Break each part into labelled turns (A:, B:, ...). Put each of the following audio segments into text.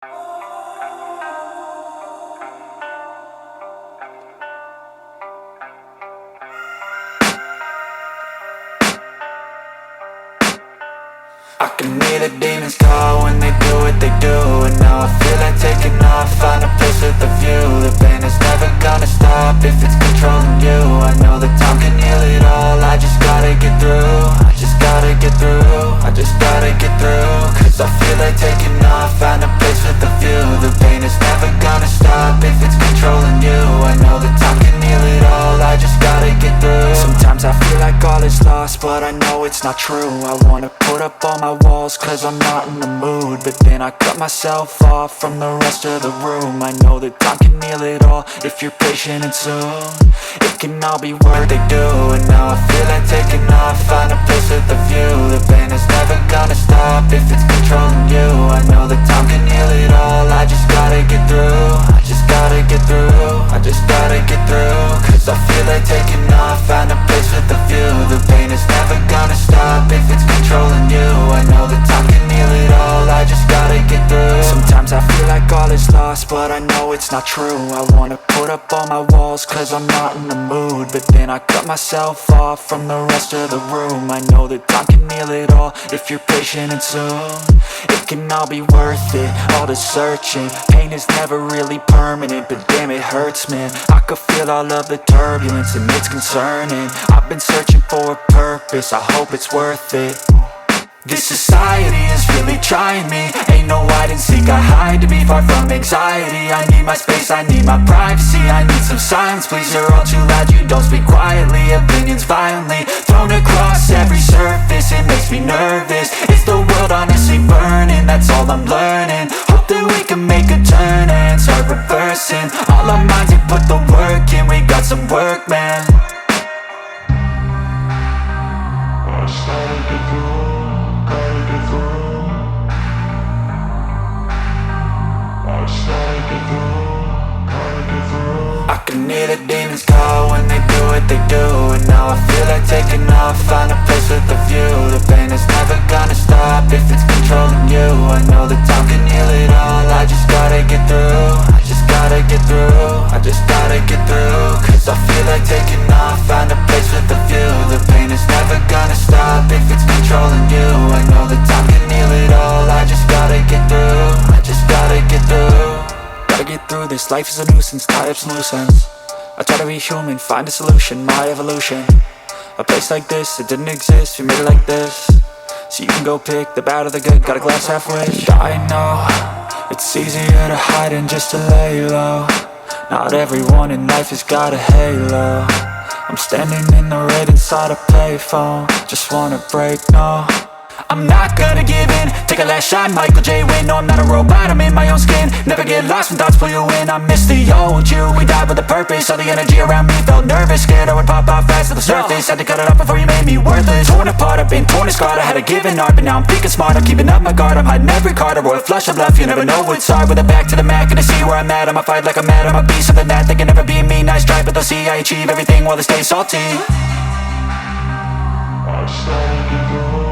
A: I can hear the demons call when they do what they do. And now I feel like taking off, find a place with a view. The pain is never gonna stop if it's controlling you. I know that time can heal it all, I just gotta get through. I just gotta get through, I just gotta get through. Cause I feel like taking off, find a place with a view. The pain is never gonna stop if it's controlling you. I know that time can heal it all, I just gotta get through. Sometimes I feel like all is lost, but I know it's not true. I wanna put up all my walls cause I'm not in the mood, but then I cut myself off from the rest of the room. I know that time can heal it all if you're patient, and soon it can all be what they do. And now I feel like taking off, find a place with a view. The pain is never gonna stop if it's controlling you. I know that time can heal it all, I just gotta get through. I just gotta get through, I just gotta get through. Cause I feel like taking off, find a place with a view. The pain is never gonna stop if it's controlling you. I know that time can heal it all, I just gotta get through. Sometimes I feel like all is lost, but I know it's not true. I wanna put up all my walls cause I'm not in the mood, but then I cut myself off from the rest of the room. I know that time can heal it all if you're patient, and soon it can all be worth it, all the searching. Pain is never really permanent, but damn it hurts, man. I could feel all of the turbulence and it's concerning. I've been searching for a purpose, I hope it's worth it. This society is really trying me. Ain't no hide and seek, I hide to be far from anxiety. I need my space, I need my privacy. I need some silence, please, you're all too loud. You don't speak quietly, opinions violently thrown across every surface. It makes me nervous, it's the world honestly burning. That's all I'm learning, hope that we can make a turn and start reversing. All our minds, we put the work in, we got some work, man. I started to grow. I can hear the demons call when they do what they do. And now I feel like taking off, find a place with a view. The pain is never gonna stop if it's controlling you. I know that time can heal it all, I just gotta get through. I just gotta get through, I just gotta get through. Cause I feel like taking off, find a place with a view. The pain is never gonna stop if it's controlling you. I know that time can heal it all, I just gotta get through. I just gotta get through. Gotta get through this, life is a nuisance, tie up some loose ends. I try to be human, find a solution, my evolution. A place like this, it didn't exist, we made it like this. So you can go pick the bad or the good, got a glass halfway. I know, it's easier to hide than just to lay low. Not everyone in life has got a halo. I'm standing in the red inside a payphone, just wanna break, no. I'm not gonna give in, take a last shot, Michael J. Win. No, I'm not a robot, I'm in my own skin. Never get lost when thoughts pull you in. I miss the old you, we died with a purpose. All the energy around me felt nervous, scared I would pop off fast to the surface. Had to cut it off before you made me worthless. Torn apart, I've been torn and scarred. I had a given art, but now I'm thinking smart. I'm keeping up my guard, I'm hiding every card. A royal flush of love, you never know what's hard. With a back to the mat, gonna see where I'm at. I'ma fight like I'm mad, I'ma be something that they can never be me. Nice try, but they'll see I achieve everything while they stay salty. I started to grow.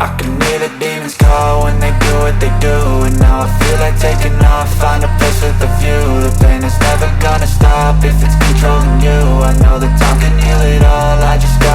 A: I can hear the demons call when they do what they do. And now I feel like taking off, find a place with a view. The pain is never gonna stop if it's controlling you. I know that time can heal it all, I just got